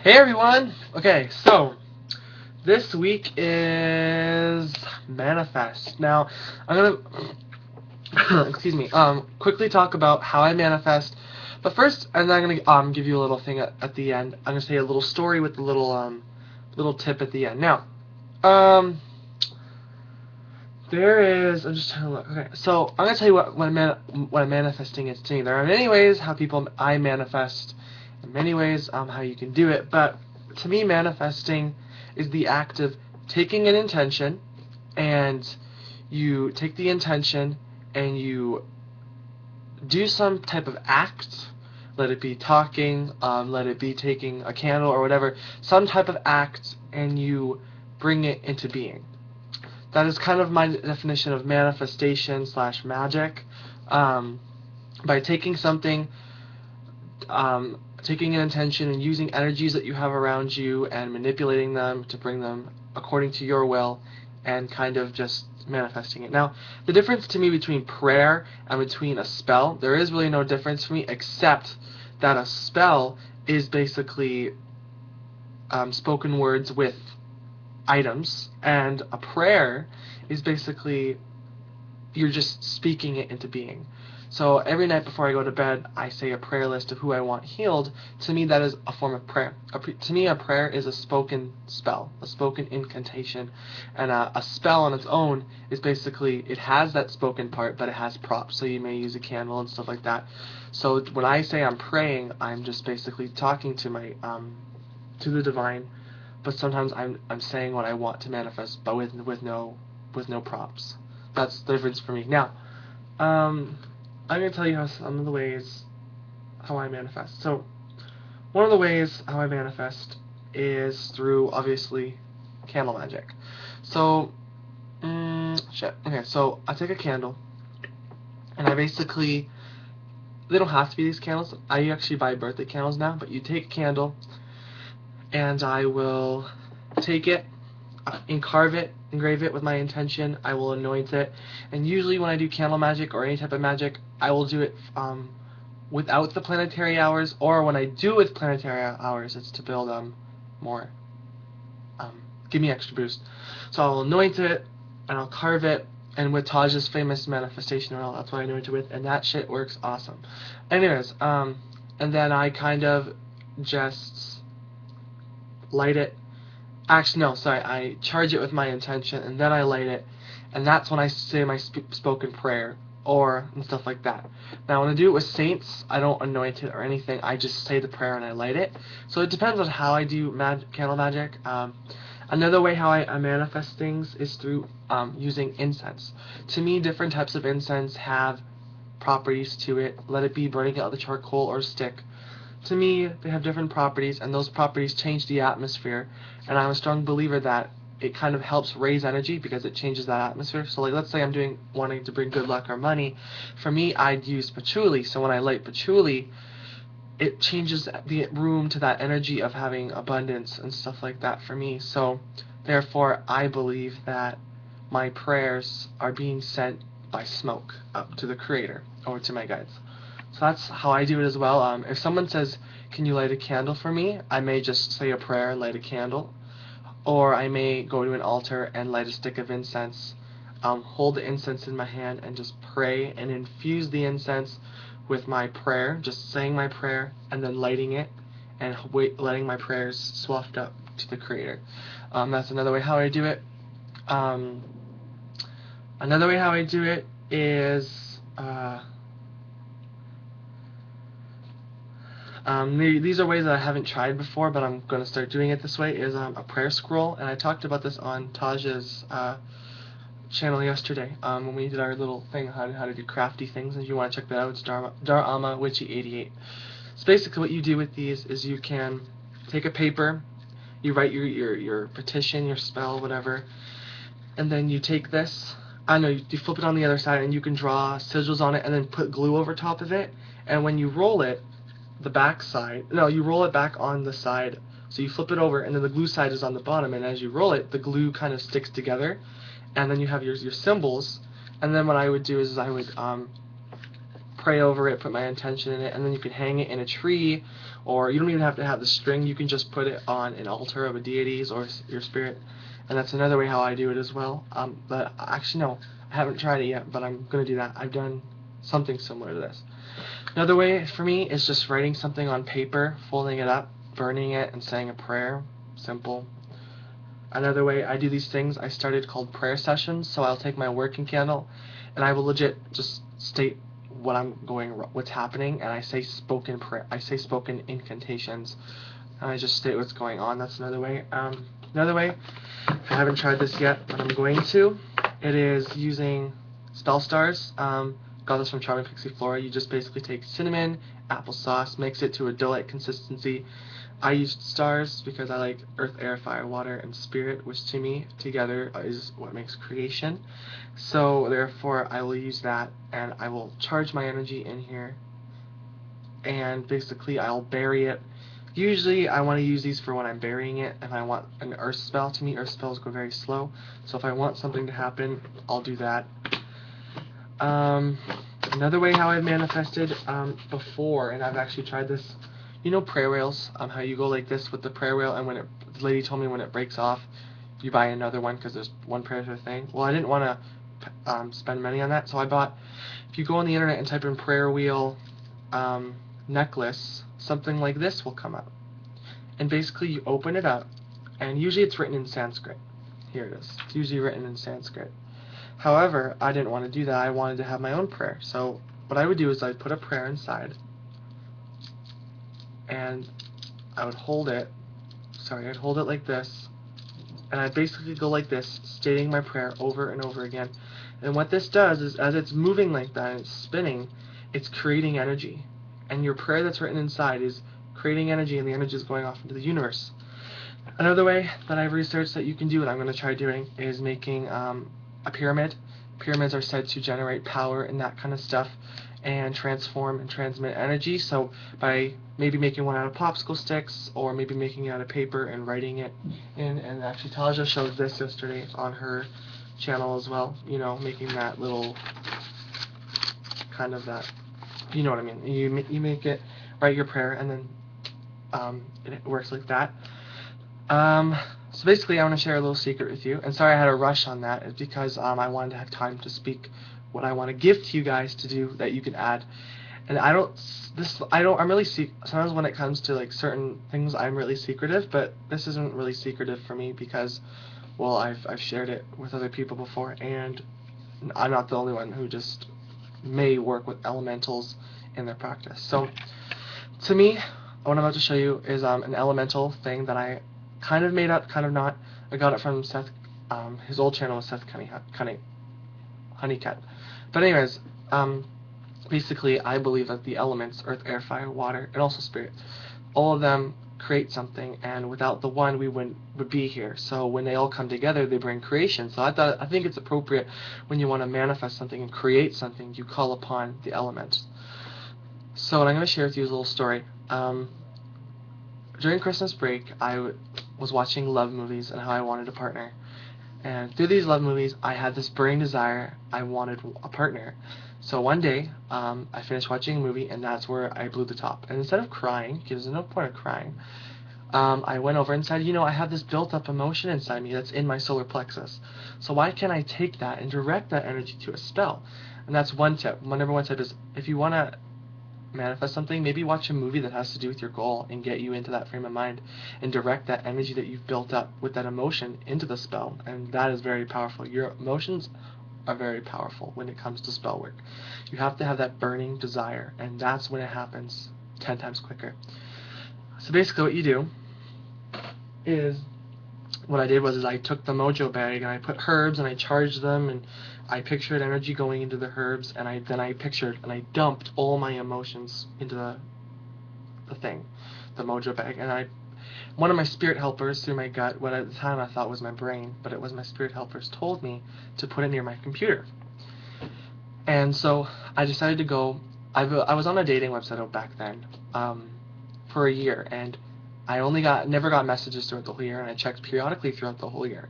Hey everyone! Okay, so this week is manifest. Now, I'm gonna excuse me, quickly talk about how I manifest. But first, and then I'm gonna give you a little thing at the end. I'm gonna say a little story with a little tip at the end. Now, um, I'm just trying to look. Okay, so I'm gonna tell you what manifesting is to me. There are many ways how I manifest, in many ways how you can do it. But to me, manifesting is the act of taking an intention, and you take the intention and you do some type of act. Let it be talking, let it be taking a candle or whatever, some type of act, and you bring it into being. That is kind of my definition of manifestation slash magic. Um, by taking something, taking an intention and using energies that you have around you and manipulating them to bring them according to your will and kind of just manifesting it. Now, the difference to me between prayer and between a spell, there is really no difference for me except that a spell is basically spoken words with items, and a prayer is basically you're just speaking it into being. So every night before I go to bed, I say a prayer list of who I want healed. To me, that is a form of prayer. To me, a prayer is a spoken spell, a spoken incantation. And a spell on its own is basically, it has that spoken part, but it has props. So you may use a candle and stuff like that. So when I say I'm praying, I'm just basically talking to to the divine, but sometimes I'm saying what I want to manifest, but with no props. That's the difference for me. Now, I'm gonna tell you how some of the ways how I manifest. So one of the ways how I manifest is through obviously candle magic. So shit. Okay, so I take a candle and I basically they don't have to be these candles. I actually buy birthday candles now, but you take a candle and I will take it and carve it, engrave it with my intention. I will anoint it, and usually when I do candle magic or any type of magic, I will do it without the planetary hours, or when I do with planetary hours, it's to build more, give me extra boost. So I'll anoint it and I'll carve it, and with Taj's famous manifestation oil, that's what I anoint it with, and that shit works awesome. Anyways, and then I kind of just light it. Actually, no, sorry. I charge it with my intention, and then I light it, and that's when I say my spoken prayer, and stuff like that. Now, when I do it with saints, I don't anoint it or anything. I just say the prayer and I light it. So it depends on how I do candle magic. Another way how I manifest things is through using incense. To me, different types of incense have properties to it. Let it be burning out the charcoal or stick. To me, they have different properties, and those properties change the atmosphere. And I'm a strong believer that it kind of helps raise energy because it changes that atmosphere. So, like, let's say I'm wanting to bring good luck or money. For me, I'd use patchouli. So when I light patchouli, it changes the room to that energy of having abundance and stuff like that for me. So, therefore, I believe that my prayers are being sent by smoke up to the Creator or to my guides. So that's how I do it as well. If someone says, "Can you light a candle for me?" I may just say a prayer and light a candle, or I may go to an altar and light a stick of incense, hold the incense in my hand and just pray and infuse the incense with my prayer, just saying my prayer and then lighting it and letting my prayers swaft up to the Creator. That's another way how I do it. Um, Another way how I do it is these are ways that I haven't tried before, but I'm going to start doing it this way, is a prayer scroll, and I talked about this on Taj's channel yesterday when we did our little thing on how to do crafty things. If you want to check that out, it's Darama Witchy 88. So basically what you do with these is you can take a paper, you write your petition, your spell, whatever, and then you take this, I know, you flip it on the other side, and you can draw sigils on it and then put glue over top of it, and when you roll it, the back side, no, you roll it back on the side, so you flip it over, and then the glue side is on the bottom, and as you roll it, the glue kind of sticks together, and then you have your symbols, and then what I would do is I would pray over it, put my intention in it, and then you can hang it in a tree, or you don't even have to have the string. You can just put it on an altar of a deity's or your spirit, and that's another way how I do it as well. But actually, no, I haven't tried it yet, but I'm going to do that. I've done something similar to this. Another way for me is just writing something on paper, folding it up, burning it, and saying a prayer. Simple. Another way I do these things, I started called prayer sessions. So I'll take my working candle, and I will legit just state what's happening, and I say spoken prayer. I say spoken incantations, and I just state what's going on. That's another way. Another way, I haven't tried this yet, but I'm going to. It is using spell stars. Got this from Charming Pixie Flora. You just basically take cinnamon, applesauce, mix it to a dough-like consistency. I used stars because I like earth, air, fire, water, and spirit, which to me together is what makes creation. So therefore I will use that, and I will charge my energy in here, and basically I'll bury it. Usually I want to use these for when I'm burying it. If I want an earth spell, to me earth spells go very slow, so if I want something to happen, I'll do that. Another way how I've manifested before, and I've actually tried this, you know prayer wheels, how you go like this with the prayer wheel, and the lady told me when it breaks off, you buy another one because there's one prayer per thing. Well, I didn't want to spend money on that, so I bought, if you go on the internet and type in prayer wheel necklace, something like this will come up. And basically you open it up, and usually it's written in Sanskrit. Here it is. It's usually written in Sanskrit. However, I didn't want to do that. I wanted to have my own prayer. So what I would do is I'd put a prayer inside, and I would hold it. I'd hold it like this, and I'd basically go like this, stating my prayer over and over again. And what this does is, as it's moving like that and it's spinning, it's creating energy. And your prayer that's written inside is creating energy, and the energy is going off into the universe. Another way that I've researched that you can do, and I'm going to try doing, is making a pyramid. Pyramids are said to generate power and that kind of stuff, and transform and transmit energy. So by maybe making one out of popsicle sticks, or maybe making it out of paper and writing it in, and actually Taja showed this yesterday on her channel as well, you know, making that little kind of that, you know what I mean, you make it, write your prayer, and then it works like that. So basically I want to share a little secret with you, and sorry I had a rush on that. It's because I wanted to have time to speak what I want to give to you guys to do that you can add. And I'm really sometimes when it comes to like certain things I'm really secretive, but this isn't really secretive for me because, well, I've shared it with other people before, and I'm not the only one who just may work with elementals in their practice. So to me, what I'm about to show you is an elemental thing that I kind of made up, kind of not. I got it from Seth. His old channel was Seth Honeycutt. But anyways, basically I believe that the elements, earth, air, fire, water, and also spirit, all of them create something, and without the one we would be here. So when they all come together, they bring creation. So I think it's appropriate when you want to manifest something and create something, you call upon the elements. So what I'm going to share with you is a little story. During Christmas break, I was watching love movies and how I wanted a partner. And through these love movies, I had this burning desire. I wanted a partner. So one day, I finished watching a movie, and that's where I blew the top. And instead of crying, because there's no point of crying, I went over and said, you know, I have this built-up emotion inside me that's in my solar plexus. So why can't I take that and direct that energy to a spell? And that's one tip. My number one tip is, if you want to manifest something, maybe watch a movie that has to do with your goal and get you into that frame of mind and direct that energy that you've built up with that emotion into the spell. And that is very powerful. Your emotions are very powerful when it comes to spell work. You have to have that burning desire, and that's when it happens 10 times quicker. So basically what you do is, what I did was I took the mojo bag and I put herbs and I charged them, and I pictured energy going into the herbs, and then I pictured and I dumped all my emotions into the mojo bag. And one of my spirit helpers, through my gut, what at the time I thought was my brain, but it was my spirit helpers, told me to put it near my computer. And so I decided to go. I was on a dating website back then for a year, and I never got messages throughout the whole year, and I checked periodically throughout the whole year.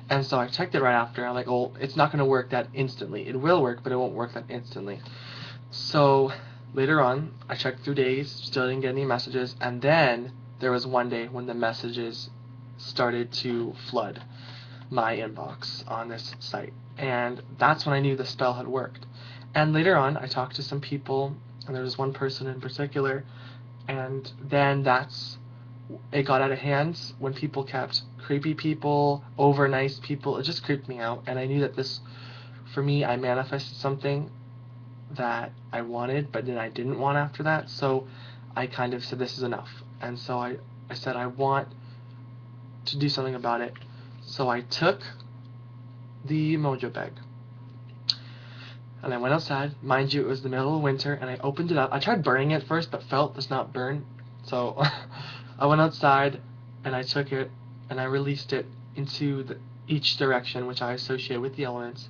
And so I checked it right after. I'm like, oh, it's not going to work that instantly. It will work, but it won't work that instantly. So later on, I checked through days, still didn't get any messages, and then there was one day when the messages started to flood my inbox on this site, and that's when I knew the spell had worked. And later on, I talked to some people, and there was one person in particular, and then it got out of hand when people kept creepy people over nice people. It just creeped me out, and I knew that this, for me, I manifested something that I wanted, but then I didn't want after that. So I kind of said, this is enough. And so I said, I want to do something about it. So I took the mojo bag and I went outside. Mind you, it was the middle of winter, and I opened it up. I tried burning it first, but felt does not burn. So I went outside and I took it and I released it into each direction, which I associate with the elements.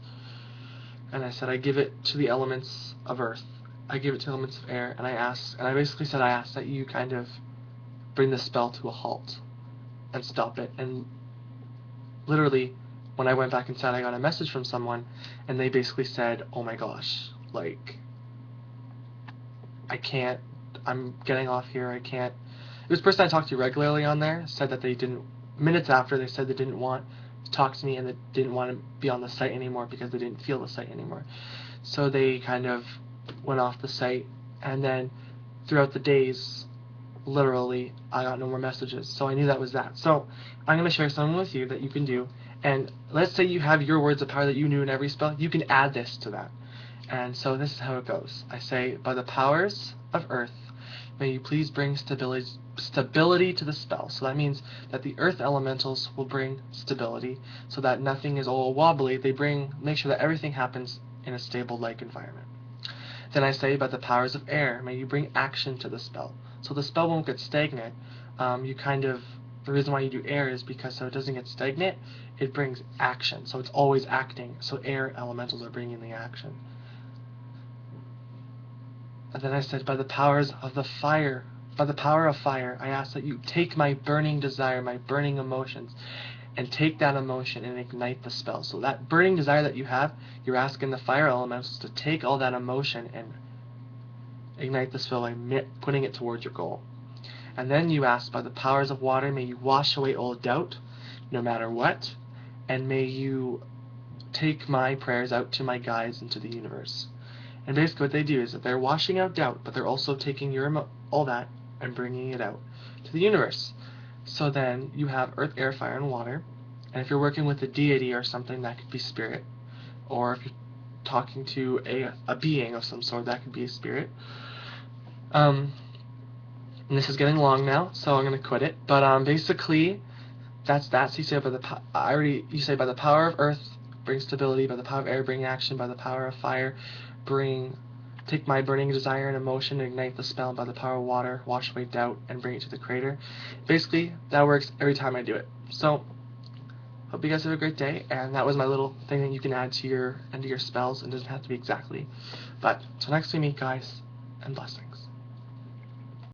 And I said, I give it to the elements of earth. I give it to elements of air. And I basically said, I ask that you kind of bring the spell to a halt and stop it. And literally, when I went back inside, I got a message from someone, and they basically said, oh my gosh, like, I can't, I'm getting off here, I can't. It was a person I talked to regularly on there, said that they didn't, minutes after, they said they didn't want to talk to me and they didn't want to be on the site anymore because they didn't feel the site anymore. So they kind of went off the site, and then throughout the days, literally, I got no more messages. So I knew that was that. So I'm going to share something with you that you can do. And let's say you have your words of power that you knew in every spell. You can add this to that. And so this is how it goes. I say, by the powers of earth, may you please bring stability to the spell. So that means that the earth elementals will bring stability so that nothing is all wobbly. They make sure that everything happens in a stable-like environment. Then I say, by the powers of air, may you bring action to the spell. So the spell won't get stagnant. The reason why you do air is because so it doesn't get stagnant, it brings action. So it's always acting. So air elementals are bringing the action. And then I said, by the powers of the fire, by the power of fire, I ask that you take my burning desire, my burning emotions, and take that emotion and ignite the spell. So that burning desire that you have, you're asking the fire elementals to take all that emotion and ignite the spell by putting it towards your goal. And then you ask, by the powers of water, may you wash away all doubt, no matter what, and may you take my prayers out to my guides into the universe. And basically what they do is that they're washing out doubt, but they're also taking all that and bringing it out to the universe. So then you have earth, air, fire, and water. And if you're working with a deity or something, that could be spirit. Or if you're talking to a being of some sort, that could be a spirit. And this is getting long now, so I'm going to quit it. But basically, that's that. So you say you say by the power of earth, bring stability. By the power of air, bring action. By the power of fire, take my burning desire and emotion and ignite the spell. By the power of water, wash away doubt and bring it to the crater. Basically, that works every time I do it. So, hope you guys have a great day. And that was my little thing that you can add to your spells. It doesn't have to be exactly. But, till next we meet, guys, and blessings.